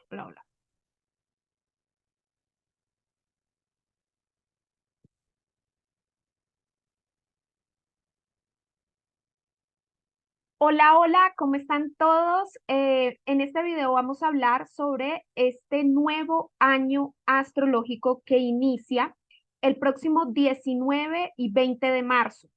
Hola, hola. Hola, hola, ¿cómo están todos? En este video vamos a hablar sobre este nuevo año astrológico que inicia el próximo 19 y 20 de marzo.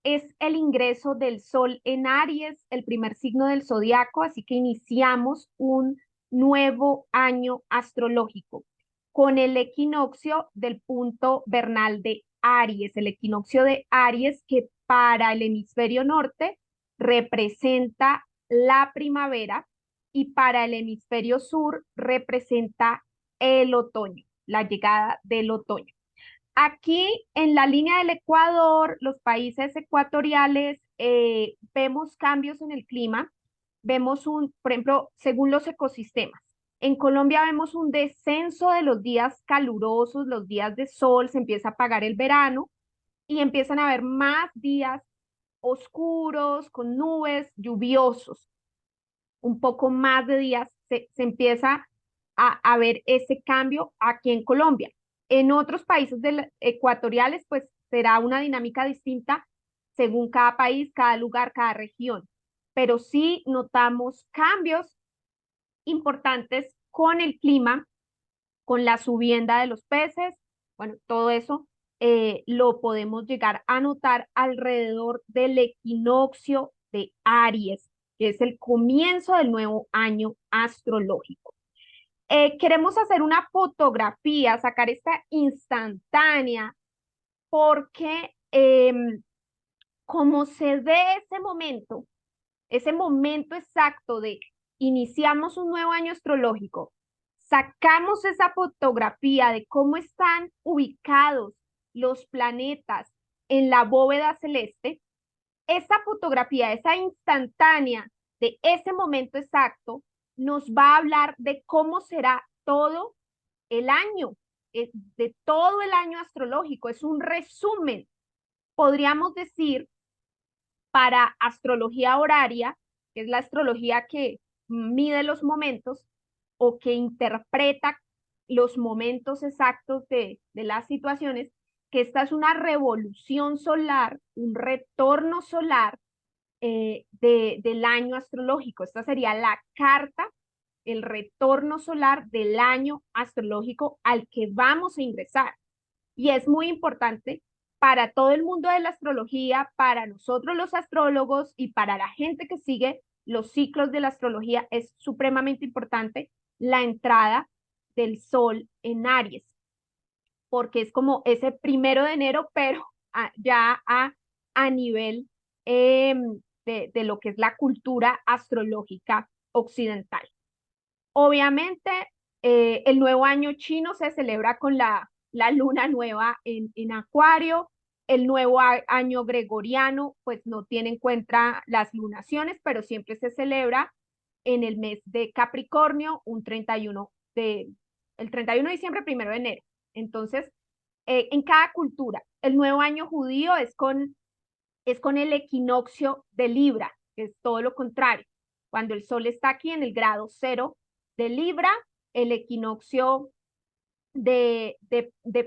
Es el ingreso del Sol en Aries, el primer signo del zodiaco, así que iniciamos un nuevo año astrológico con el equinoccio del punto vernal de Aries, el equinoccio de Aries que para el hemisferio norte representa la primavera y para el hemisferio sur representa el otoño, la llegada del otoño. Aquí en la línea del Ecuador, los países ecuatoriales, vemos cambios en el clima, vemos por ejemplo, según los ecosistemas. En Colombia vemos un descenso de los días calurosos, los días de sol, se empieza a apagar el verano y empiezan a haber más días oscuros, con nubes, lluviosos, un poco más de días, se empieza a ver ese cambio aquí en Colombia. En otros países ecuatoriales, pues será una dinámica distinta según cada país, cada lugar, cada región. Pero sí notamos cambios importantes con el clima, con la subienda de los peces. Bueno, todo eso lo podemos llegar a notar alrededor del equinoccio de Aries, que es el comienzo del nuevo año astrológico. Queremos hacer una fotografía, sacar esta instantánea, porque como se ve ese momento exacto de iniciamos un nuevo año astrológico, sacamos esa fotografía de cómo están ubicados los planetas en la bóveda celeste, esa fotografía, esa instantánea de ese momento exacto, nos va a hablar de cómo será todo el año, de todo el año astrológico. Es un resumen, podríamos decir, para astrología horaria, que es la astrología que mide los momentos o que interpreta los momentos exactos de las situaciones, que esta es una revolución solar, un retorno solar del año astrológico. Esta sería la carta, el retorno solar del año astrológico al que vamos a ingresar. Y es muy importante para todo el mundo de la astrología, para nosotros los astrólogos y para la gente que sigue los ciclos de la astrología, es supremamente importante la entrada del sol en Aries, porque es como ese 1 de enero, pero ya a nivel de lo que es la cultura astrológica occidental. Obviamente, el nuevo año chino se celebra con la luna nueva en Acuario. El nuevo año gregoriano, pues no tiene en cuenta las lunaciones, pero siempre se celebra en el mes de Capricornio, el 31 de diciembre, 1 de enero. Entonces, en cada cultura, el nuevo año judío es con el equinoccio de Libra, que es todo lo contrario. Cuando el sol está aquí en el grado 0 de Libra, el equinoccio de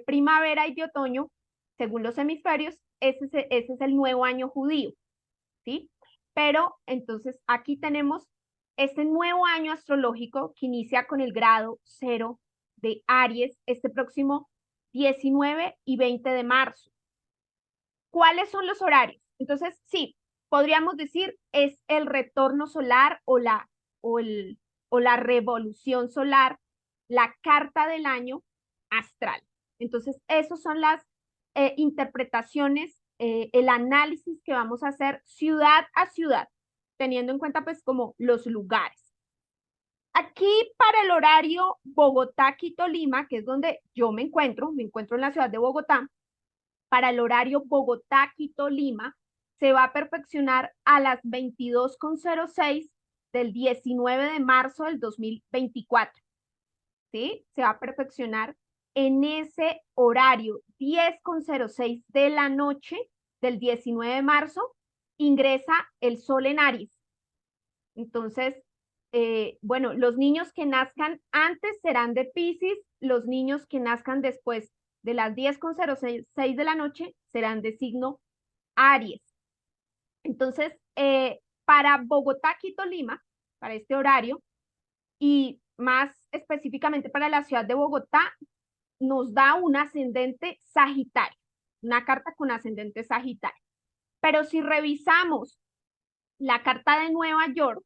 primavera y de otoño, según los hemisferios, ese es el nuevo año judío, ¿sí? Pero entonces aquí tenemos este nuevo año astrológico que inicia con el grado 0 de Aries este próximo 19 y 20 de marzo. ¿Cuáles son los horarios? Entonces, sí, podríamos decir es el retorno solar o la revolución solar, la carta del año astral. Entonces, esas son las interpretaciones, el análisis que vamos a hacer ciudad a ciudad, teniendo en cuenta pues como los lugares. Aquí para el horario Bogotá-Quito-Lima, que es donde yo me encuentro en la ciudad de Bogotá, para el horario Bogotá-Quito-Lima se va a perfeccionar a las 22:06 del 19 de marzo del 2024. ¿Sí? Se va a perfeccionar en ese horario 10:06 de la noche del 19 de marzo, ingresa el sol en Aries. Entonces, bueno, los niños que nazcan antes serán de Piscis, los niños que nazcan después de las 10:06 de la noche serán de signo Aries. Entonces, para Bogotá, Quito, Lima, para este horario, y más específicamente para la ciudad de Bogotá, nos da un ascendente Sagitario, una carta con ascendente Sagitario. Pero si revisamos la carta de Nueva York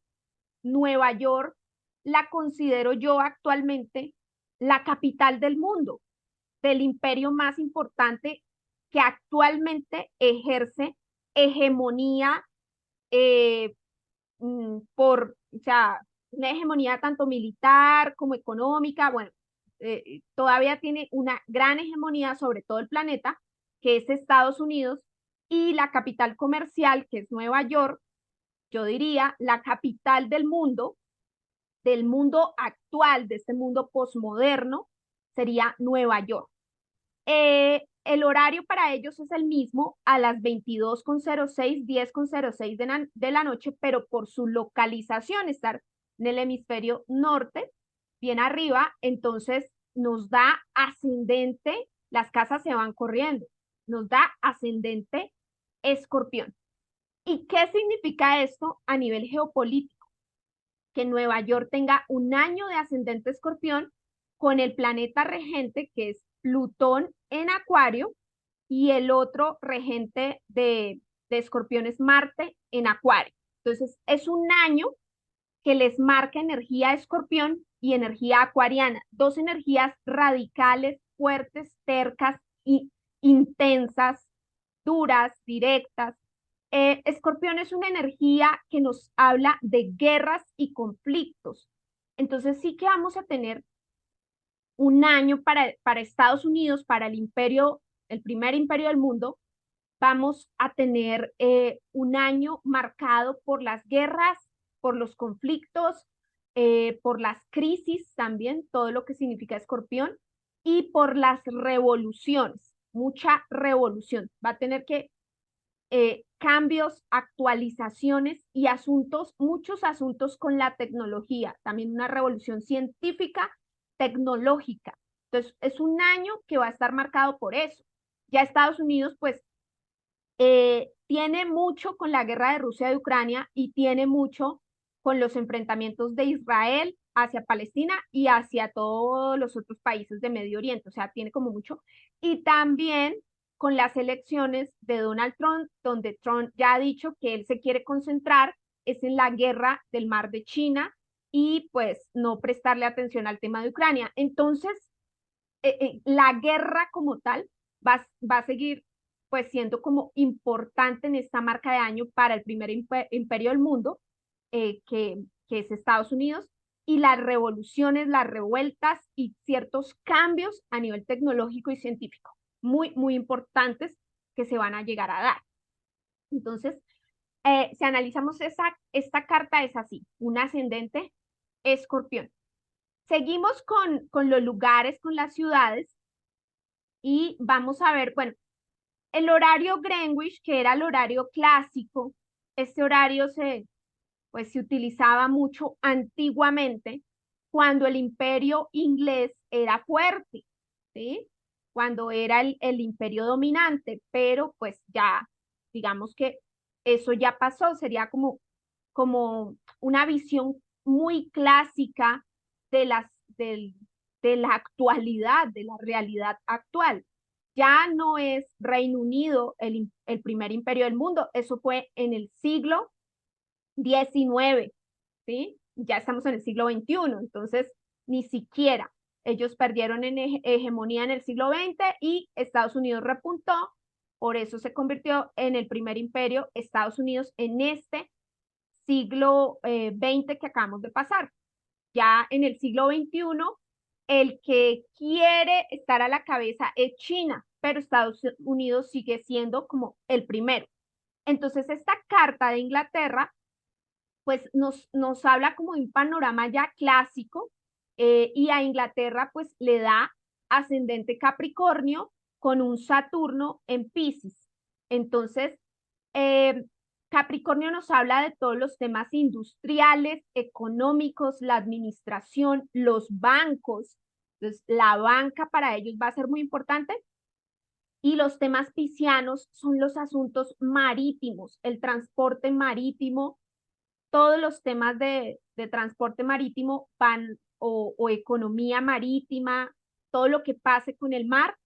la considero yo actualmente la capital del mundo, del imperio más importante que actualmente ejerce hegemonía eh, o sea, una hegemonía tanto militar como económica. Bueno, todavía tiene una gran hegemonía sobre todo el planeta, que es Estados Unidos, y la capital comercial, que es Nueva York, yo diría la capital del mundo actual, de este mundo posmoderno, sería Nueva York. El horario para ellos es el mismo a las 22:06, 10:06 de la noche, pero por su localización, estar en el hemisferio norte, bien arriba, entonces nos da ascendente, las casas se van corriendo, nos da ascendente Escorpión. ¿Y qué significa esto a nivel geopolítico? Que Nueva York tenga un año de ascendente Escorpión con el planeta regente, que es Plutón en Acuario, y el otro regente de Escorpión es Marte en Acuario. Entonces, es un año que les marca energía Escorpión y energía acuariana, dos energías radicales, fuertes, tercas y intensas, duras, directas. Escorpión es una energía que nos habla de guerras y conflictos. Entonces sí que vamos a tener un año para Estados Unidos, para el imperio, el primer imperio del mundo, vamos a tener un año marcado por las guerras, por los conflictos, por las crisis también, todo lo que significa Escorpión, y por las revoluciones, mucha revolución. Va a tener que cambios, actualizaciones y asuntos, muchos asuntos con la tecnología, también una revolución científica, tecnológica. Entonces, es un año que va a estar marcado por eso. Ya Estados Unidos, pues, tiene mucho con la guerra de Rusia y Ucrania y tiene mucho con los enfrentamientos de Israel hacia Palestina y hacia todos los otros países de Medio Oriente, o sea, tiene como mucho. Y también con las elecciones de Donald Trump, donde Trump ya ha dicho que él se quiere concentrar es en la guerra del mar de China y pues no prestarle atención al tema de Ucrania. Entonces, la guerra como tal va a seguir pues siendo como importante en esta marca de año para el primer imperio del mundo, que es Estados Unidos, y las revoluciones, las revueltas y ciertos cambios a nivel tecnológico y científico, muy, muy importantes que se van a llegar a dar. Entonces, si analizamos esta carta es así, un ascendente escorpión. Seguimos con los lugares, con las ciudades, y vamos a ver, bueno, el horario Greenwich, que era el horario clásico, este horario pues, se utilizaba mucho antiguamente cuando el imperio inglés era fuerte, ¿sí? Cuando era el imperio dominante, pero pues ya, digamos que eso ya pasó, sería como una visión muy clásica de del, de la actualidad, de la realidad actual. Ya no es Reino Unido el primer imperio del mundo, eso fue en el siglo XIX, ¿sí? Ya estamos en el siglo XXI, entonces ni siquiera ellos perdieron en hegemonía en el siglo XX y Estados Unidos repuntó, por eso se convirtió en el primer imperio Estados Unidos en este siglo XX que acabamos de pasar. Ya en el siglo XXI, el que quiere estar a la cabeza es China, pero Estados Unidos sigue siendo como el primero. Entonces, esta carta de Inglaterra, pues nos habla como de un panorama ya clásico, y a Inglaterra pues le da ascendente Capricornio con un Saturno en Piscis. Entonces, eh, Capricornio nos habla de todos los temas industriales, económicos, la administración, los bancos. Entonces, la banca para ellos va a ser muy importante. Y los temas piscianos son los asuntos marítimos, el transporte marítimo, todos los temas de transporte marítimo van, o economía marítima, todo lo que pase con el mar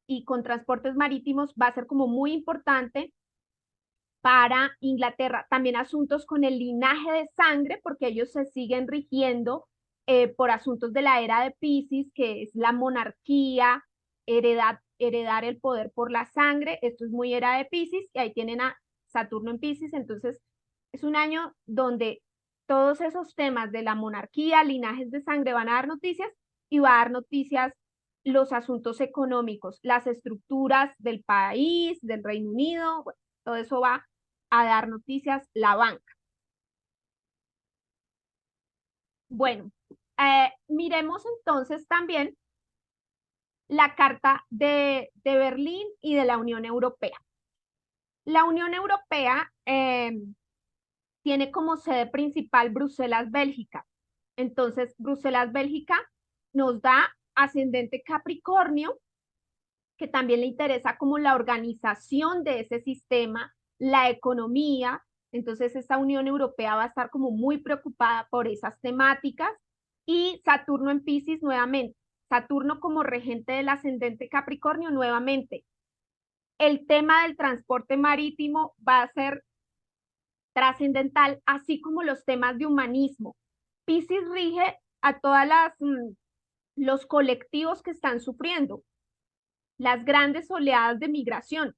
y con transportes marítimos va a ser como muy importante para Inglaterra. También asuntos con el linaje de sangre, porque ellos se siguen rigiendo por asuntos de la era de Piscis, que es la monarquía, heredar el poder por la sangre. Esto es muy era de Piscis, y ahí tienen a Saturno en Piscis. Entonces, es un año donde todos esos temas de la monarquía, linajes de sangre van a dar noticias, y va a dar noticias los asuntos económicos, las estructuras del país, del Reino Unido, bueno, todo eso va a dar noticias la banca. Bueno, miremos entonces también la carta de Berlín y de la Unión Europea. La Unión Europea tiene como sede principal Bruselas, Bélgica. Entonces, Bruselas, Bélgica nos da ascendente Capricornio, que también le interesa como la organización de ese sistema, la economía. Entonces, esta Unión Europea va a estar como muy preocupada por esas temáticas. Y Saturno en Piscis nuevamente. Saturno como regente del ascendente Capricornio nuevamente. El tema del transporte marítimo va a ser trascendental, así como los temas de humanismo. Piscis rige a todas los colectivos que están sufriendo las grandes oleadas de migración,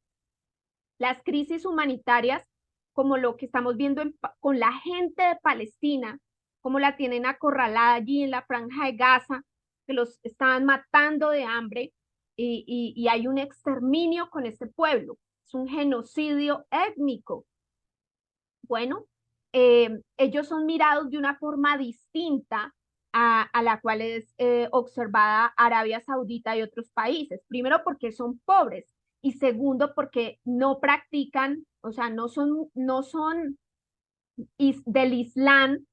las crisis humanitarias, como lo que estamos viendo con la gente de Palestina, como la tienen acorralada allí en la franja de Gaza, que los estaban matando de hambre, y hay un exterminio con este pueblo, es un genocidio étnico. Bueno, ellos son mirados de una forma distinta a la cual es observada Arabia Saudita y otros países. Primero porque son pobres, y segundo porque no practican, o sea, no son del Islam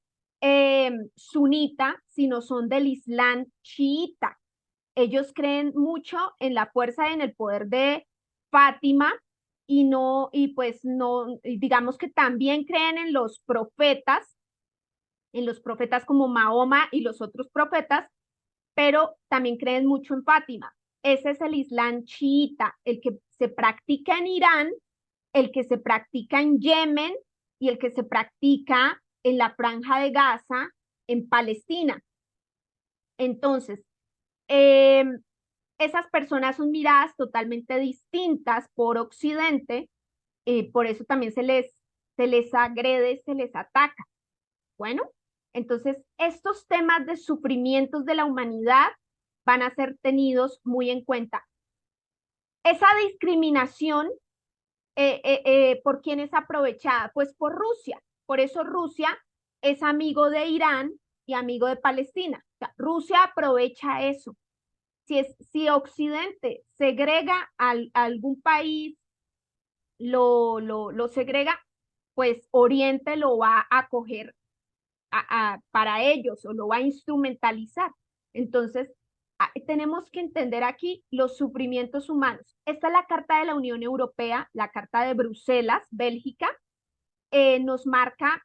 sunita, sino son del Islam chiita. Ellos creen mucho en la fuerza y en el poder de Fátima, y no, y pues no, digamos que también creen en los profetas como Mahoma y los otros profetas, pero también creen mucho en Fátima. Ese es el Islam chiita, el que se practica en Irán, el que se practica en Yemen y el que se practica en la Franja de Gaza, en Palestina. Entonces, eh, esas personas son miradas totalmente distintas por Occidente, por eso también se les agrede, se les ataca. Bueno, entonces estos temas de sufrimientos de la humanidad van a ser tenidos muy en cuenta. Esa discriminación, ¿por quién es aprovechada? Pues por Rusia. Por eso Rusia es amigo de Irán y amigo de Palestina. O sea, Rusia aprovecha eso. Si Occidente segrega a algún país, lo segrega, pues Oriente lo va a acoger para ellos, o lo va a instrumentalizar. Entonces, tenemos que entender aquí los sufrimientos humanos. Esta es la Carta de la Unión Europea, la Carta de Bruselas, Bélgica, nos marca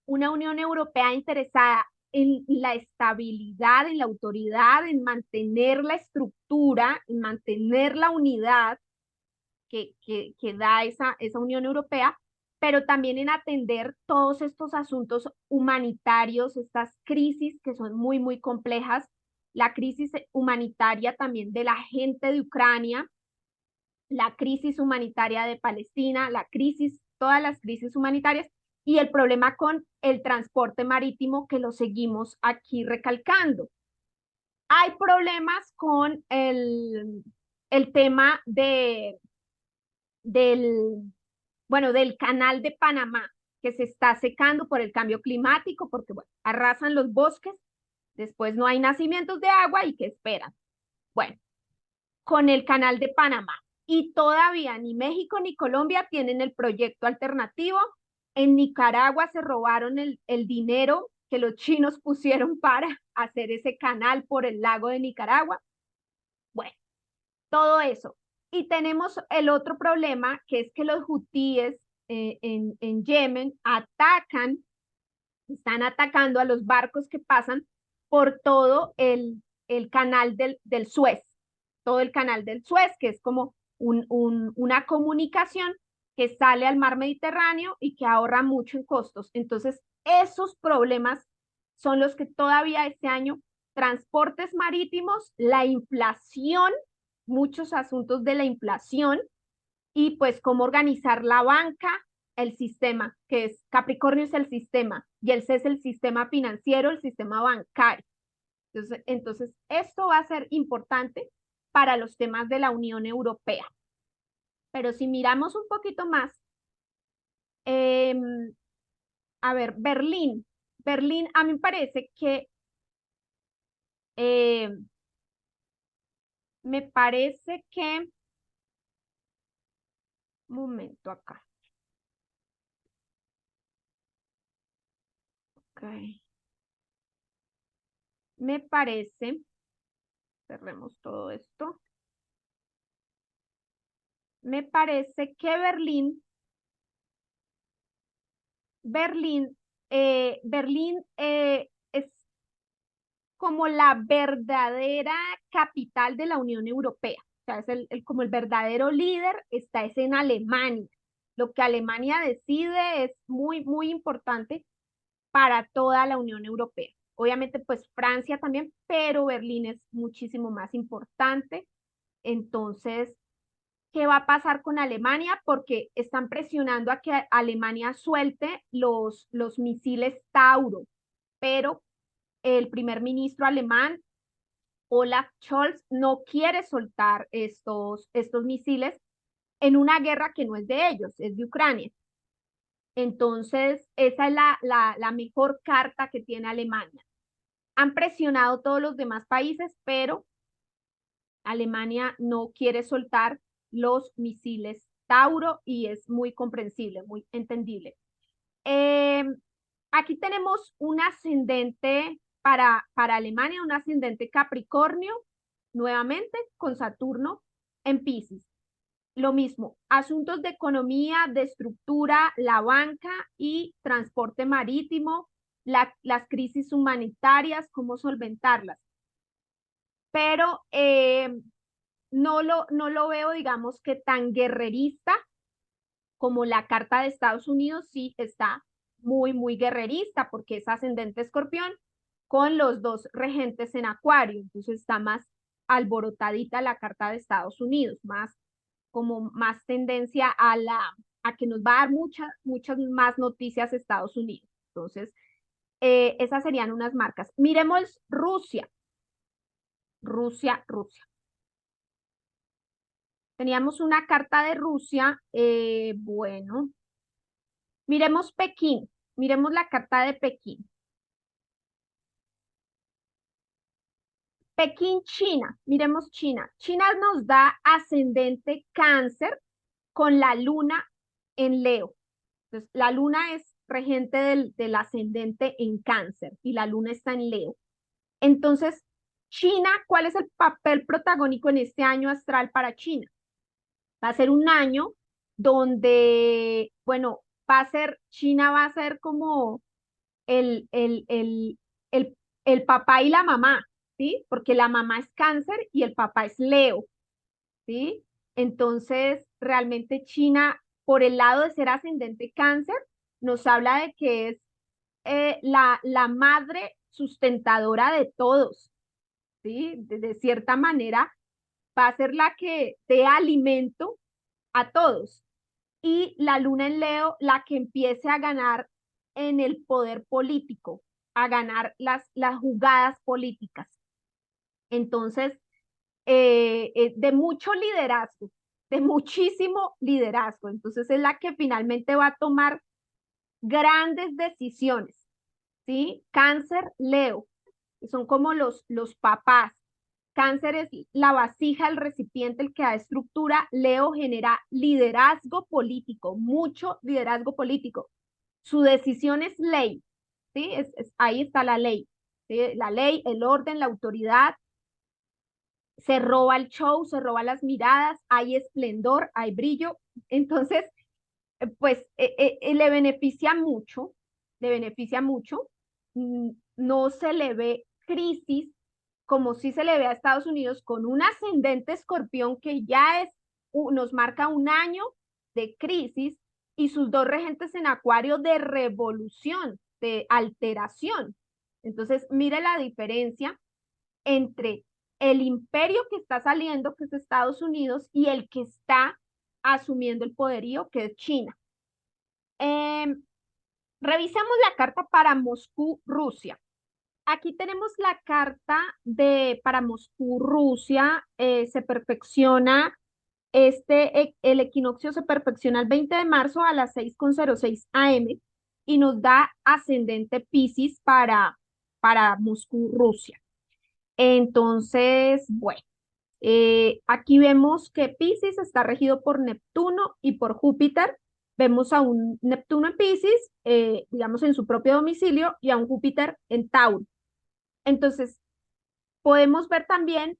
una Unión Europea interesada en la estabilidad, en la autoridad, en mantener la estructura, en mantener la unidad que da esa Unión Europea, pero también en atender todos estos asuntos humanitarios, estas crisis que son muy, muy complejas, la crisis humanitaria también de la gente de Ucrania, la crisis humanitaria de Palestina, todas las crisis humanitarias, y el problema con el transporte marítimo, que lo seguimos aquí recalcando. Hay problemas con el tema del, bueno, del canal de Panamá, que se está secando por el cambio climático, porque bueno, arrasan los bosques, después no hay nacimientos de agua, y ¿qué esperan? Bueno, con el canal de Panamá. y todavía ni México ni Colombia tienen el proyecto alternativo. En Nicaragua se robaron el dinero que los chinos pusieron para hacer ese canal por el lago de Nicaragua. Bueno, todo eso. Y tenemos el otro problema, que es que los hutíes en Yemen están atacando a los barcos que pasan por todo el canal del Suez, todo el canal del Suez, que es como una comunicación que sale al mar Mediterráneo y que ahorra mucho en costos. Entonces, esos problemas son los que todavía este año, transportes marítimos, la inflación, muchos asuntos de la inflación y pues cómo organizar la banca, el sistema, que es Capricornio es el sistema y el C es el sistema financiero, el sistema bancario. Entonces esto va a ser importante para los temas de la Unión Europea. Pero si miramos un poquito más, eh, a ver, Berlín. Berlín, a mí me parece que, eh, me parece que, un momento acá. Okay. Me parece, cerremos todo esto. Me parece que Berlín es como la verdadera capital de la Unión Europea. O sea, es como el verdadero líder está es en Alemania. Lo que Alemania decide es muy, muy importante para toda la Unión Europea. Obviamente, pues Francia también, pero Berlín es muchísimo más importante. Entonces, ¿qué va a pasar con Alemania? Porque están presionando a que Alemania suelte los misiles Tauro, pero el primer ministro alemán, Olaf Scholz, no quiere soltar estos misiles en una guerra que no es de ellos, es de Ucrania. Entonces, esa es la mejor carta que tiene Alemania. Han presionado todos los demás países, pero Alemania no quiere soltar los misiles Tauro y es muy comprensible, muy entendible. Eh, Aquí tenemos un ascendente para Alemania, un ascendente Capricornio, nuevamente con Saturno en Piscis. Lo mismo, asuntos de economía, de estructura, la banca y transporte marítimo, las crisis humanitarias, cómo solventarlas. Pero no lo veo, digamos, que tan guerrerista como la carta de Estados Unidos, sí está muy, muy guerrerista porque es ascendente escorpión con los dos regentes en acuario, entonces está más alborotadita la carta de Estados Unidos, más como más tendencia a que nos va a dar muchas, muchas más noticias Estados Unidos. Entonces, esas serían unas marcas. Miremos Rusia, Rusia. Teníamos una carta de Rusia, bueno, miremos Pekín, miremos la carta de Pekín. Pekín, China, miremos China. China nos da ascendente cáncer con la luna en Leo. Entonces, la luna es regente del ascendente en cáncer y la luna está en Leo. Entonces, China, ¿cuál es el papel protagónico en este año astral para China? Va a ser un año donde, bueno, China va a ser como el, el, el, el papá y la mamá, ¿sí? Porque la mamá es cáncer y el papá es Leo, ¿sí? Entonces, realmente China, por el lado de ser ascendente cáncer, nos habla de que es la madre sustentadora de todos, ¿sí? De cierta manera, va a ser la que dé alimento a todos. Y la luna en Leo, la que empiece a ganar en el poder político, a ganar las jugadas políticas. Entonces, de mucho liderazgo, de muchísimo liderazgo. Entonces, es la que finalmente va a tomar grandes decisiones, ¿sí? Cáncer, Leo, que son como los papás. Cáncer es la vasija, el recipiente, el que da estructura. Leo genera liderazgo político, mucho liderazgo político. Su decisión es ley, ¿sí? Ahí está la ley, ¿sí? La ley, el orden, la autoridad. Se roba el show, se roba las miradas, hay esplendor, hay brillo. Entonces, pues le beneficia mucho. No se le ve crisis como si se le ve a Estados Unidos con un ascendente escorpión que ya nos marca un año de crisis y sus dos regentes en acuario de revolución, de alteración. Entonces, mire la diferencia entre el imperio que está saliendo, que es Estados Unidos, y el que está asumiendo el poderío, que es China. Eh, Revisemos la carta para Moscú, Rusia. Aquí tenemos la carta para Moscú, Rusia. Se perfecciona, el equinoccio se perfecciona el 20 de marzo a las 6:06 am y nos da ascendente Piscis para Moscú, Rusia. Entonces, bueno, aquí vemos que Piscis está regido por Neptuno y por Júpiter. Vemos a un Neptuno en Piscis, digamos en su propio domicilio, y a un Júpiter en Tauro. Entonces, podemos ver también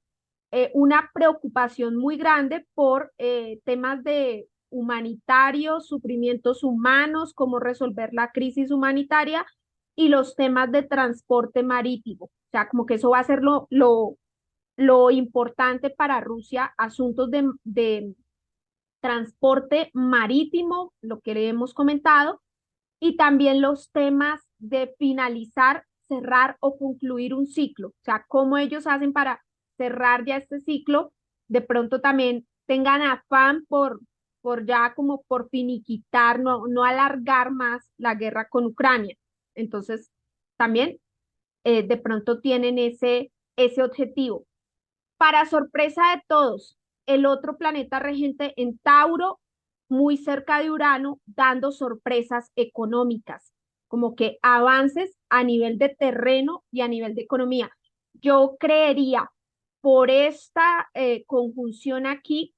una preocupación muy grande por temas de humanitarios, sufrimientos humanos, cómo resolver la crisis humanitaria y los temas de transporte marítimo. O sea, como que eso va a ser lo importante para Rusia, asuntos de transporte marítimo, lo que le hemos comentado, y también los temas de finalizar, cerrar o concluir un ciclo. O sea, cómo ellos hacen para cerrar ya este ciclo, de pronto también tengan afán por ya como por finiquitar, no alargar más la guerra con Ucrania. Entonces, también de pronto tienen ese objetivo. Para sorpresa de todos, el otro planeta regente en Tauro, muy cerca de Urano, dando sorpresas económicas, como que avances a nivel de terreno y a nivel de economía. Yo creería, por esta conjunción aquí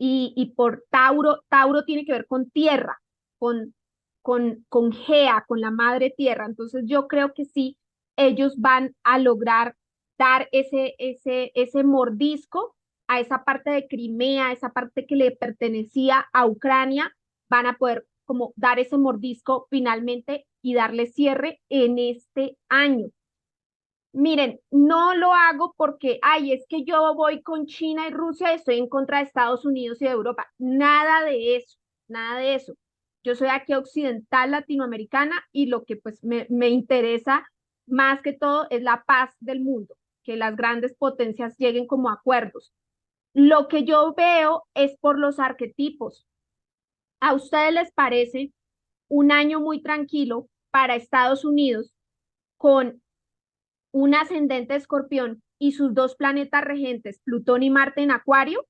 y por Tauro, Tauro tiene que ver con tierra, con, con Gea, con la madre tierra. Entonces yo creo que sí, ellos van a lograr dar ese mordisco a esa parte de Crimea, esa parte que le pertenecía a Ucrania, van a poder como dar ese mordisco finalmente y darle cierre en este año. Miren, no lo hago porque, ay, es que yo voy con China y Rusia y estoy en contra de Estados Unidos y de Europa. Nada de eso, nada de eso. Yo soy aquí occidental latinoamericana y lo que pues me interesa más que todo es la paz del mundo, que las grandes potencias lleguen como a acuerdos. Lo que yo veo es por los arquetipos. ¿A ustedes les parece un año muy tranquilo para Estados Unidos con un ascendente escorpión y sus dos planetas regentes, Plutón y Marte en Acuario?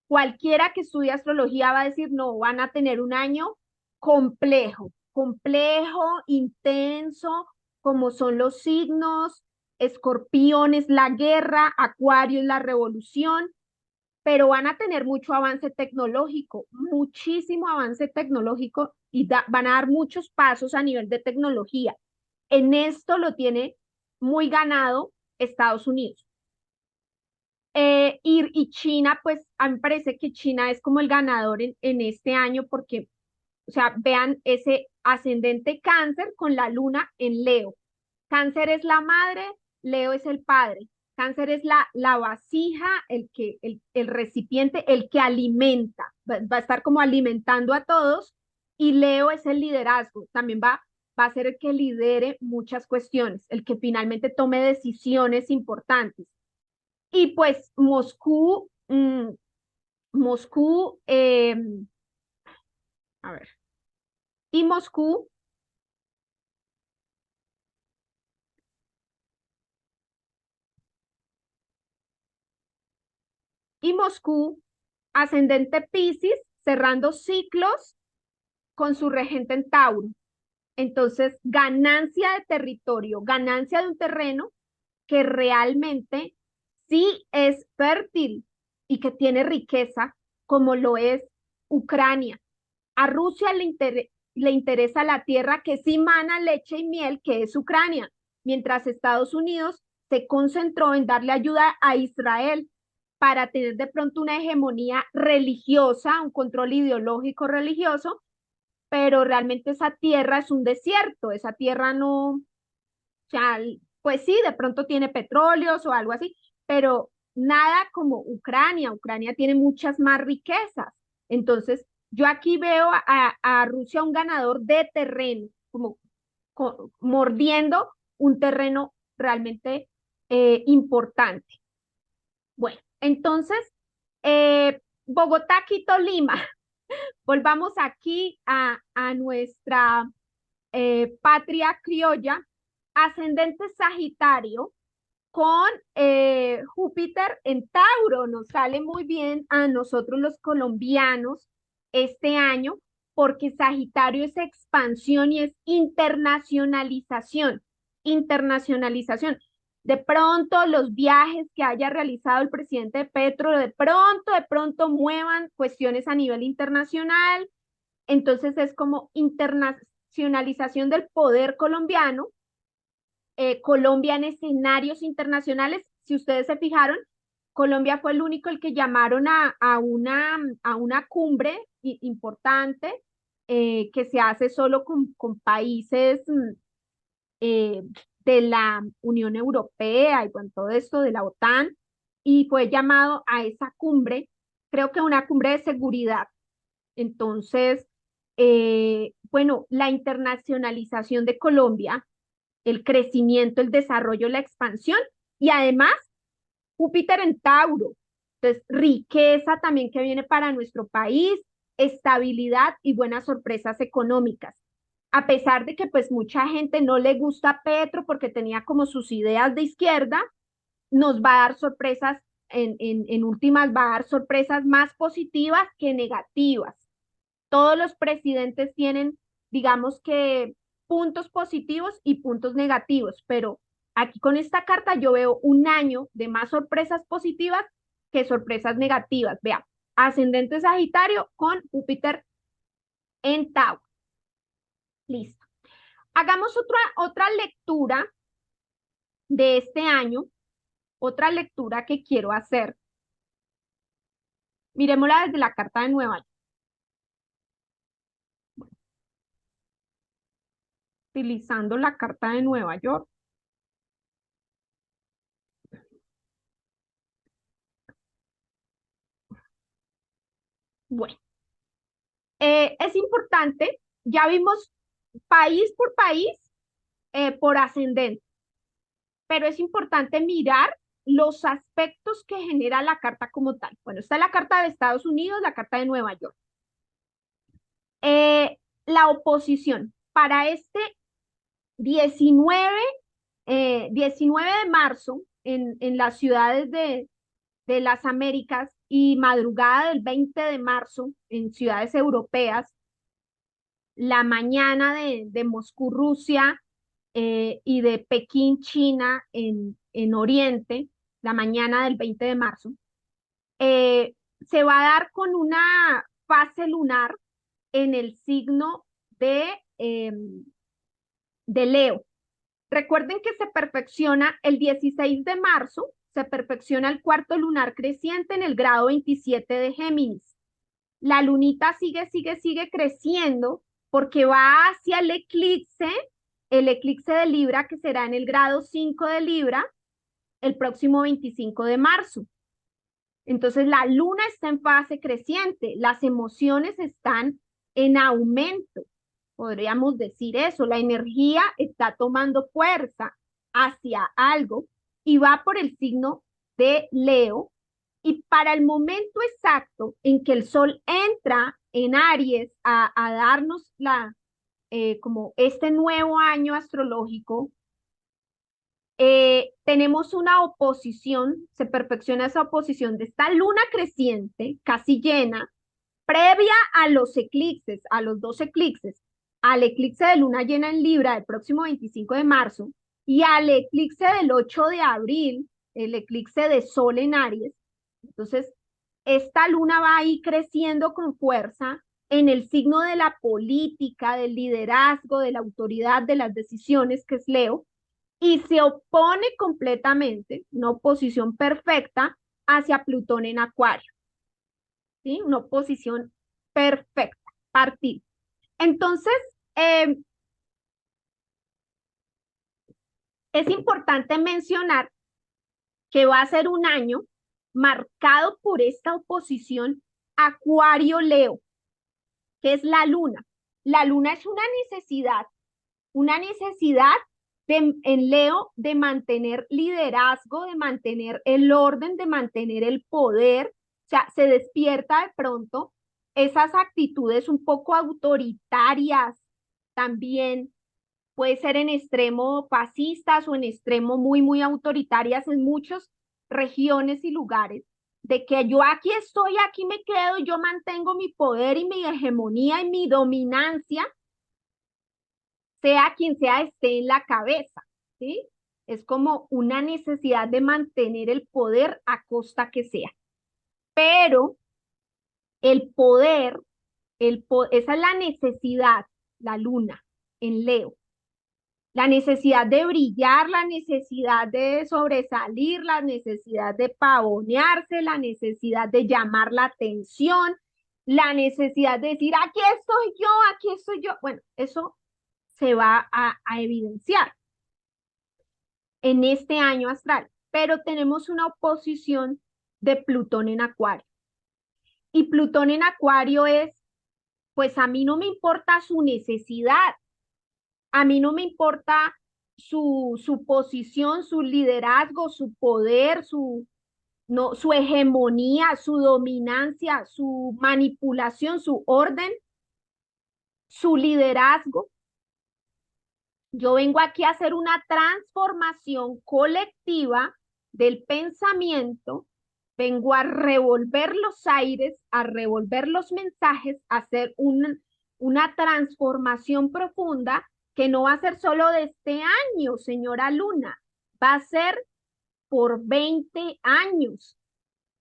Cualquiera que estudie astrología va a decir, no, van a tener un año complejo, complejo, intenso, como son los signos. Escorpión es la guerra, Acuario es la revolución, pero van a tener mucho avance tecnológico, muchísimo avance tecnológico y van a dar muchos pasos a nivel de tecnología. En esto lo tiene muy ganado Estados Unidos. Y China, pues a mí me parece que China es como el ganador en este año porque, o sea, vean ese ascendente Cáncer con la luna en Leo. Cáncer es la madre, Leo es el padre. Cáncer es la vasija, el recipiente, el que alimenta, va a estar como alimentando a todos. Y Leo es el liderazgo, también va a ser el que lidere muchas cuestiones, el que finalmente tome decisiones importantes. Y pues Moscú, Moscú, a ver, y Moscú, y Moscú, ascendente Piscis, cerrando ciclos con su regente en Tauro. Entonces, ganancia de territorio, ganancia de un terreno que realmente sí es fértil y que tiene riqueza, como lo es Ucrania. A Rusia le interesa la tierra que sí mana leche y miel, que es Ucrania, mientras Estados Unidos se concentró en darle ayuda a Israel para tener de pronto una hegemonía religiosa, un control ideológico religioso, pero realmente esa tierra es un desierto, esa tierra no, o sea, pues sí, de pronto tiene petróleos o algo así, pero nada como Ucrania. Ucrania tiene muchas más riquezas. Entonces, yo aquí veo a Rusia un ganador de terreno, como mordiendo un terreno realmente importante. Bueno, entonces, Bogotá, Quito, Lima. Volvamos aquí a nuestra patria criolla, ascendente Sagitario con Júpiter en Tauro. Nos sale muy bien a nosotros los colombianos este año porque Sagitario es expansión y es internacionalización. Internacionalización. De pronto los viajes que haya realizado el presidente Petro, de pronto muevan cuestiones a nivel internacional. Entonces es como internacionalización del poder colombiano, Colombia en escenarios internacionales. Si ustedes se fijaron, Colombia fue el único el que llamaron a una cumbre importante que se hace solo con países eh, de la Unión Europea y con todo esto de la OTAN, y fue llamado a esa cumbre, creo que una cumbre de seguridad. Entonces, bueno, la internacionalización de Colombia, el crecimiento, el desarrollo, la expansión y además Júpiter en Tauro. Entonces, riqueza también que viene para nuestro país, estabilidad y buenas sorpresas económicas. A pesar de que pues mucha gente no le gusta Petro porque tenía como sus ideas de izquierda, nos va a dar sorpresas, en últimas va a dar sorpresas más positivas que negativas. Todos los presidentes tienen, digamos que, puntos positivos y puntos negativos, pero aquí con esta carta yo veo un año de más sorpresas positivas que sorpresas negativas. Vea, ascendente Sagitario con Júpiter en Tauro. Listo. Hagamos otra lectura de este año, otra lectura que quiero hacer. Miremosla desde la carta de Nueva York, utilizando la carta de Nueva York. Bueno, es importante, ya vimos país por país, por ascendente, pero es importante mirar los aspectos que genera la carta como tal. Bueno, está la carta de Estados Unidos, la carta de Nueva York. La oposición para este 19, 19 de marzo en las ciudades de las Américas y madrugada del 20 de marzo en ciudades europeas, la mañana de Moscú, Rusia, y de Pekín, China, en Oriente, la mañana del 20 de marzo, se va a dar con una fase lunar en el signo de Leo. Recuerden que se perfecciona el 16 de marzo, se perfecciona el cuarto lunar creciente en el grado 27 de Géminis. La lunita sigue creciendo porque va hacia el eclipse de Libra, que será en el grado 5 de Libra, el próximo 25 de marzo. Entonces, la luna está en fase creciente, las emociones están en aumento, podríamos decir eso, la energía está tomando fuerza hacia algo y va por el signo de Leo, y para el momento exacto en que el sol entra en Aries a darnos como este nuevo año astrológico, tenemos una oposición, se perfecciona esa oposición de esta luna creciente, casi llena, previa a los eclipses, a los dos eclipses, al eclipse de luna llena en Libra del próximo 25 de marzo y al eclipse del 8 de abril el eclipse de Sol en Aries. Entonces, esta luna va ahí creciendo con fuerza en el signo de la política, del liderazgo, de la autoridad, de las decisiones, que es Leo, y se opone completamente, una oposición perfecta, hacia Plutón en Acuario, ¿sí? Una oposición perfecta, partido. Entonces, eh, es importante mencionar que va a ser un año marcado por esta oposición Acuario-Leo, que es la luna. La luna es una necesidad en Leo de mantener liderazgo, de mantener el orden, de mantener el poder. O sea, se despierta de pronto esas actitudes un poco autoritarias también. Puede ser en extremo fascistas o en extremo muy, muy autoritarias en muchas regiones y lugares, de que yo aquí estoy, aquí me quedo, yo mantengo mi poder y mi hegemonía y mi dominancia, sea quien sea esté en la cabeza, ¿sí? Es como una necesidad de mantener el poder a costa que sea. Pero el poder, esa es la necesidad, la luna en Leo. La necesidad de brillar, la necesidad de sobresalir, la necesidad de pavonearse, la necesidad de llamar la atención, la necesidad de decir, aquí estoy yo, aquí estoy yo. Bueno, eso se va a evidenciar en este año astral, pero tenemos una oposición de Plutón en Acuario. Y Plutón en Acuario es, pues a mí no me importa su necesidad, a mí no me importa su posición, su liderazgo, su poder, no, su hegemonía, su dominancia, su manipulación, su orden, su liderazgo. Yo vengo aquí a hacer una transformación colectiva del pensamiento, vengo a revolver los aires, a revolver los mensajes, a hacer una transformación profunda que no va a ser solo de este año, señora Luna, va a ser por 20 años.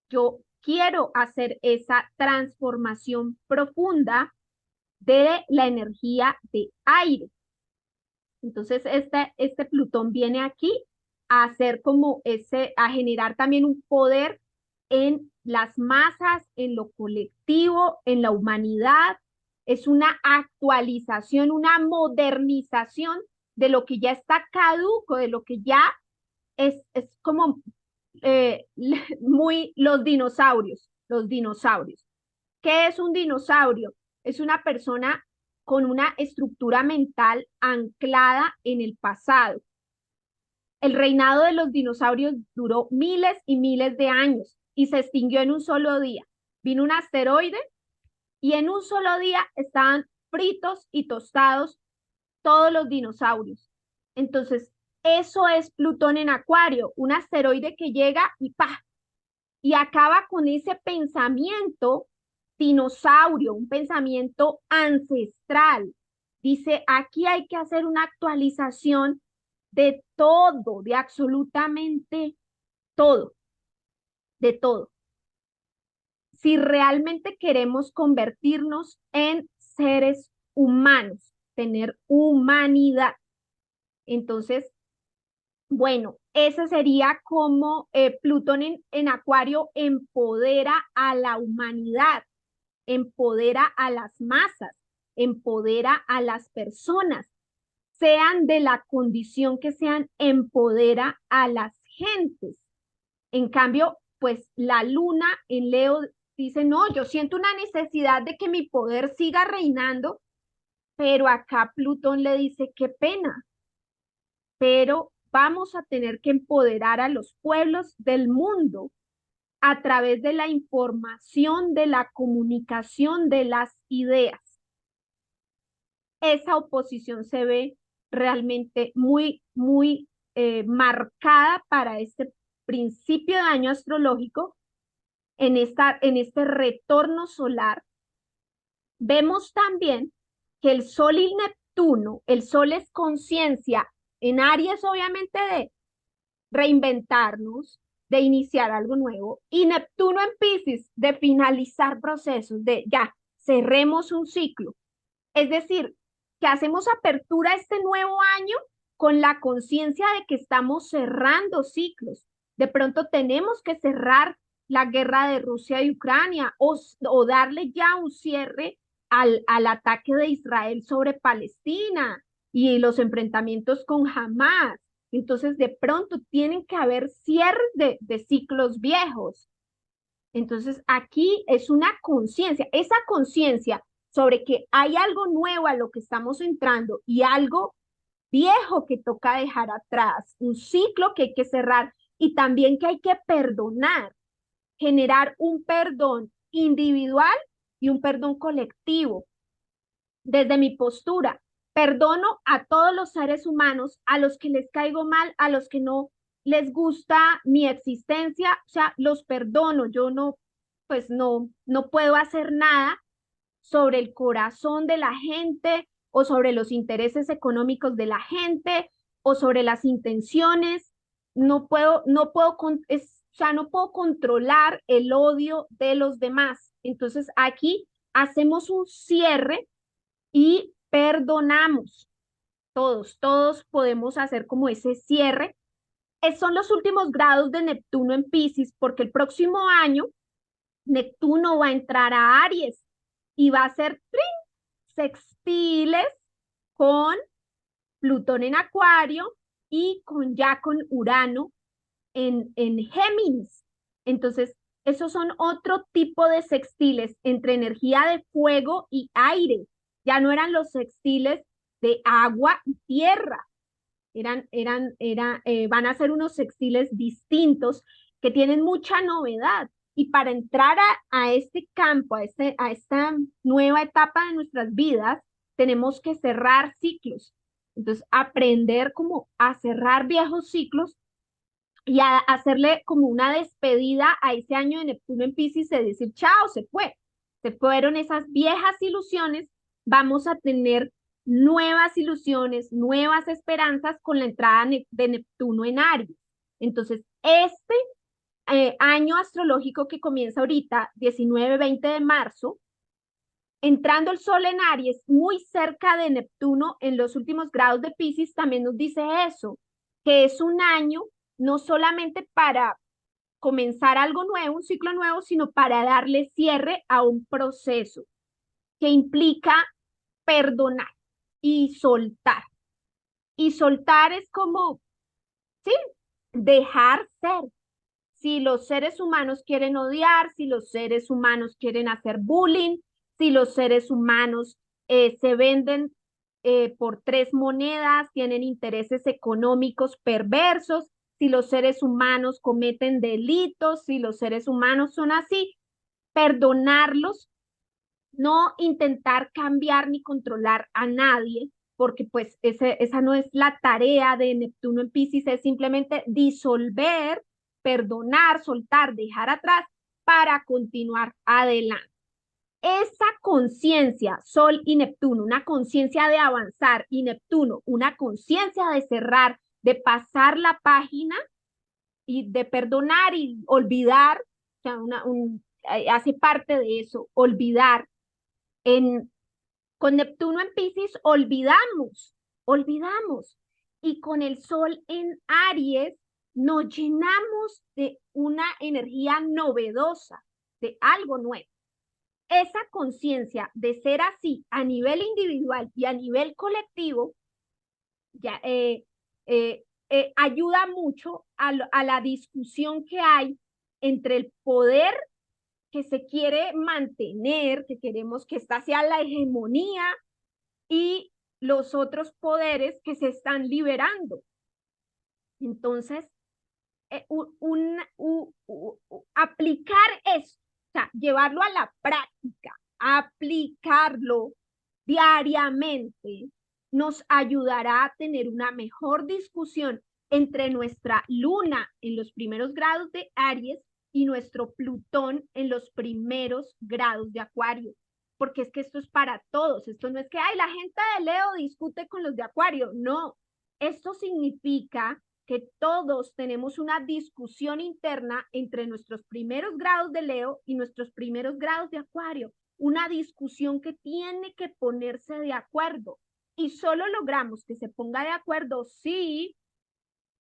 Yo quiero hacer esa transformación profunda de la energía de aire. Entonces, este Plutón viene aquí a hacer como a generar también un poder en las masas, en lo colectivo, en la humanidad. Es una actualización, una modernización de lo que ya está caduco, de lo que ya es como muy los dinosaurios, los dinosaurios. ¿Qué es un dinosaurio? Es una persona con una estructura mental anclada en el pasado. El reinado de los dinosaurios duró miles y miles de años y se extinguió en un solo día. Vino un asteroide y en un solo día estaban fritos y tostados todos los dinosaurios. Entonces, eso es Plutón en Acuario, un asteroide que llega y ¡pah! Y acaba con ese pensamiento dinosaurio, un pensamiento ancestral. Dice, aquí hay que hacer una actualización de todo, de absolutamente todo, de todo. Si realmente queremos convertirnos en seres humanos, tener humanidad, entonces, bueno, ese sería como Plutón en Acuario empodera a la humanidad, empodera a las masas, empodera a las personas, sean de la condición que sean, empodera a las gentes. En cambio, pues la luna en Leo dice, no, yo siento una necesidad de que mi poder siga reinando, pero acá Plutón le dice, qué pena, pero vamos a tener que empoderar a los pueblos del mundo a través de la información, de la comunicación, de las ideas. Esa oposición se ve realmente muy, muy marcada para este principio de año astrológico, en este retorno solar. Vemos también que el Sol y Neptuno, el Sol es conciencia, en Aries obviamente reinventarnos, de iniciar algo nuevo. Y Neptuno en Piscis, de finalizar procesos, de ya, cerremos un ciclo. Es decir, que hacemos apertura a este nuevo año con la conciencia de que estamos cerrando ciclos. De pronto tenemos que cerrar la guerra de Rusia y Ucrania o darle ya un cierre al ataque de Israel sobre Palestina y los enfrentamientos con Hamas. Entonces, de pronto tienen que haber cierres de ciclos viejos. Entonces, aquí es una conciencia, esa conciencia sobre que hay algo nuevo a lo que estamos entrando y algo viejo que toca dejar atrás, un ciclo que hay que cerrar y también que hay que perdonar, generar un perdón individual y un perdón colectivo. Desde mi postura, perdono a todos los seres humanos, a los que les caigo mal, a los que no les gusta mi existencia, o sea, los perdono, yo no, pues no puedo hacer nada sobre el corazón de la gente o sobre los intereses económicos de la gente o sobre las intenciones. O sea, no puedo controlar el odio de los demás. Entonces aquí hacemos un cierre y perdonamos. Todos podemos hacer como ese cierre. Son los últimos grados de Neptuno en Piscis, porque el próximo año Neptuno va a entrar a Aries y va a hacer sextiles con Plutón en Acuario y ya con Urano en Géminis. Entonces, esos son otro tipo de sextiles entre energía de fuego y aire. Ya no eran los sextiles de agua y tierra. Van a ser unos sextiles distintos que tienen mucha novedad. Y para entrar a este campo, a esta nueva etapa de nuestras vidas, tenemos que cerrar ciclos. Entonces, aprender como a cerrar viejos ciclos y a hacerle como una despedida a ese año de Neptuno en Piscis, de decir, chao, se fue. Se fueron esas viejas ilusiones, vamos a tener nuevas ilusiones, nuevas esperanzas con la entrada de Neptuno en Aries. Entonces, este año astrológico que comienza ahorita, 19-20 de marzo, entrando el Sol en Aries, muy cerca de Neptuno en los últimos grados de Piscis, también nos dice eso, que es un año no solamente para comenzar algo nuevo, un ciclo nuevo, sino para darle cierre a un proceso que implica perdonar y soltar. Y soltar es como, sí, dejar ser. Si los seres humanos quieren odiar, si los seres humanos quieren hacer bullying, si los seres humanos se venden por tres monedas, tienen intereses económicos perversos, si los seres humanos cometen delitos, si los seres humanos son así, perdonarlos, no intentar cambiar ni controlar a nadie, porque pues esa no es la tarea de Neptuno en Piscis, es simplemente disolver, perdonar, soltar, dejar atrás para continuar adelante. Esa conciencia, Sol y Neptuno, una conciencia de avanzar y Neptuno, una conciencia de cerrar, de pasar la página y de perdonar y olvidar, o sea, hace parte de eso, olvidar en, con Neptuno en Piscis olvidamos. Y con el Sol en Aries nos llenamos de una energía novedosa, de algo nuevo. Esa conciencia de ser así a nivel individual y a nivel colectivo ya, ayuda mucho a la discusión que hay entre el poder que se quiere mantener, que queremos que esta sea la hegemonía y los otros poderes que se están liberando. Entonces, aplicar eso, o sea, llevarlo a la práctica, aplicarlo diariamente, nos ayudará a tener una mejor discusión entre nuestra luna en los primeros grados de Aries y nuestro Plutón en los primeros grados de Acuario. Porque es que esto es para todos, esto no es que, ay, la gente de Leo discute con los de Acuario, no, esto significa que todos tenemos una discusión interna entre nuestros primeros grados de Leo y nuestros primeros grados de Acuario. Una discusión que tiene que ponerse de acuerdo. Y solo logramos que se ponga de acuerdo si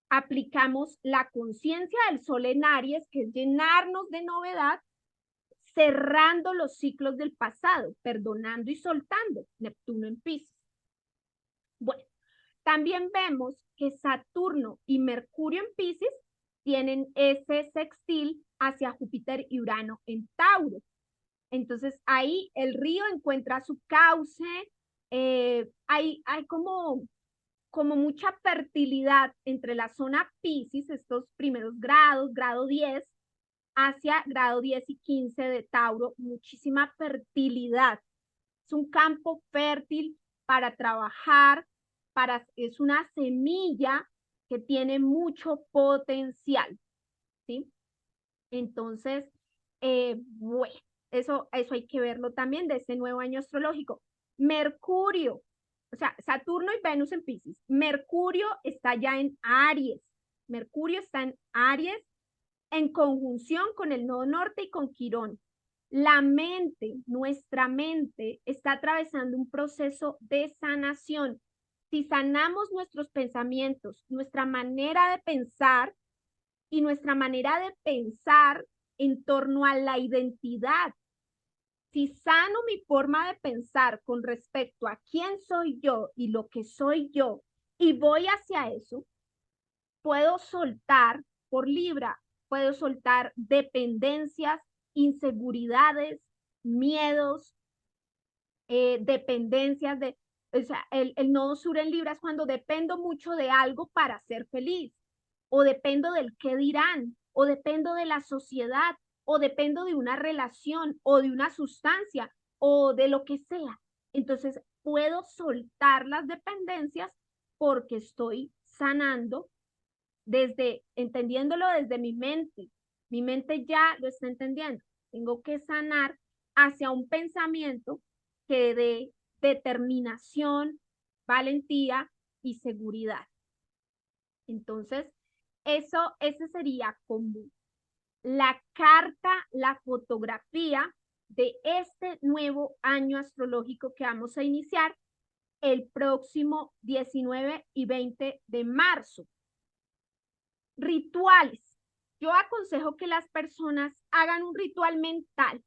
aplicamos la conciencia del Sol en Aries, que es llenarnos de novedad, cerrando los ciclos del pasado, perdonando y soltando. Neptuno en Piscis. Bueno, también vemos que Saturno y Mercurio en Piscis tienen ese sextil hacia Júpiter y Urano en Tauro. Entonces ahí el río encuentra su cauce, hay como mucha fertilidad entre la zona Piscis, estos primeros grados, grado 10, hacia grado 10 y 15 de Tauro, muchísima fertilidad. Es un campo fértil para trabajar, es una semilla que tiene mucho potencial, ¿sí? Entonces, bueno, eso hay que verlo también de este nuevo año astrológico. Mercurio, o sea, Saturno y Venus en Piscis. Mercurio está ya en Aries. Mercurio está en Aries en conjunción con el nodo norte y con Quirón. La mente, nuestra mente, está atravesando un proceso de sanación. Si sanamos nuestros pensamientos, nuestra manera de pensar y nuestra manera de pensar en torno a la identidad, si sano mi forma de pensar con respecto a quién soy yo y lo que soy yo, y voy hacia eso, puedo soltar por Libra, puedo soltar dependencias, inseguridades, miedos, dependencias de, o sea, el nodo sur en Libra es cuando dependo mucho de algo para ser feliz, o dependo del qué dirán, o dependo de la sociedad, o dependo de una relación, o de una sustancia, o de lo que sea. Entonces, puedo soltar las dependencias porque estoy sanando entendiéndolo desde mi mente. Mi mente ya lo está entendiendo. Tengo que sanar hacia un pensamiento que dé determinación, valentía y seguridad. Entonces, ese sería como la carta, la fotografía de este nuevo año astrológico que vamos a iniciar el próximo 19 y 20 de marzo. Rituales. Yo aconsejo que las personas hagan un ritual mental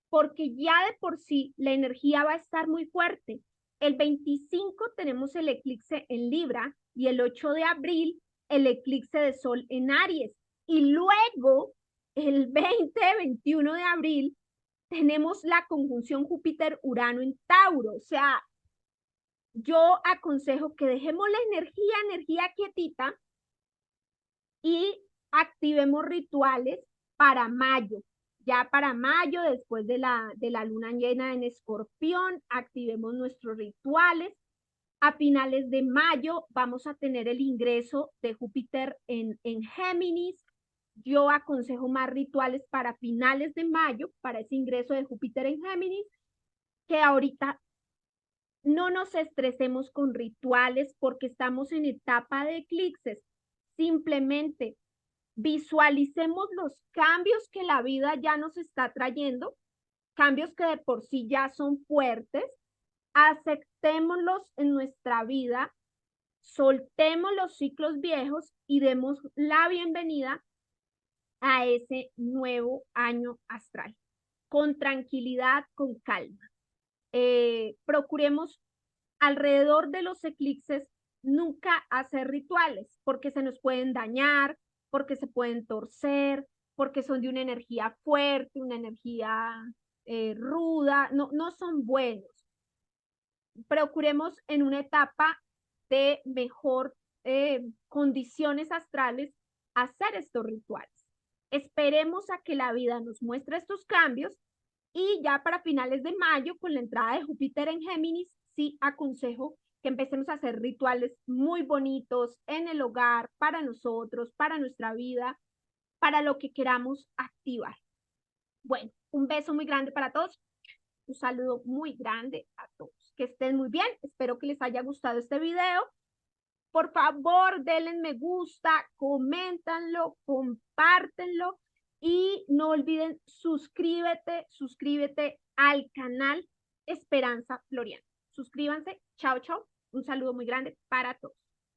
porque ya de por sí la energía va a estar muy fuerte. El 25 tenemos el eclipse en Libra y el 8 de abril el eclipse de Sol en Aries. Y luego el 20-21 de abril tenemos la conjunción Júpiter-Urano en Tauro. O sea, yo aconsejo que dejemos la energía quietita y activemos rituales para mayo. Ya para mayo, después de la luna llena en Escorpión, activemos nuestros rituales. A finales de mayo vamos a tener el ingreso de Júpiter en Géminis. Yo aconsejo más rituales para finales de mayo, para ese ingreso de Júpiter en Géminis, que ahorita no nos estresemos con rituales porque estamos en etapa de eclipses. Simplemente visualicemos los cambios que la vida ya nos está trayendo, cambios que de por sí ya son fuertes, aceptémoslos en nuestra vida, soltemos los ciclos viejos y demos la bienvenida a ese nuevo año astral, con tranquilidad, con calma. Procuremos alrededor de los eclipses nunca hacer rituales porque se nos pueden dañar, porque se pueden torcer, porque son de una energía fuerte, una energía ruda, no son buenos. Procuremos en una etapa de mejor condiciones astrales hacer estos rituales. Esperemos a que la vida nos muestre estos cambios y ya para finales de mayo, con la entrada de Júpiter en Géminis, sí aconsejo que empecemos a hacer rituales muy bonitos en el hogar, para nosotros, para nuestra vida, para lo que queramos activar. Bueno, un beso muy grande para todos. Un saludo muy grande a todos. Que estén muy bien. Espero que les haya gustado este video. Por favor, denle me gusta, coméntanlo, compártenlo y no olviden suscríbete al canal Esperanza Floriana. Suscríbanse. Chao, chao. Un saludo muy grande para todos.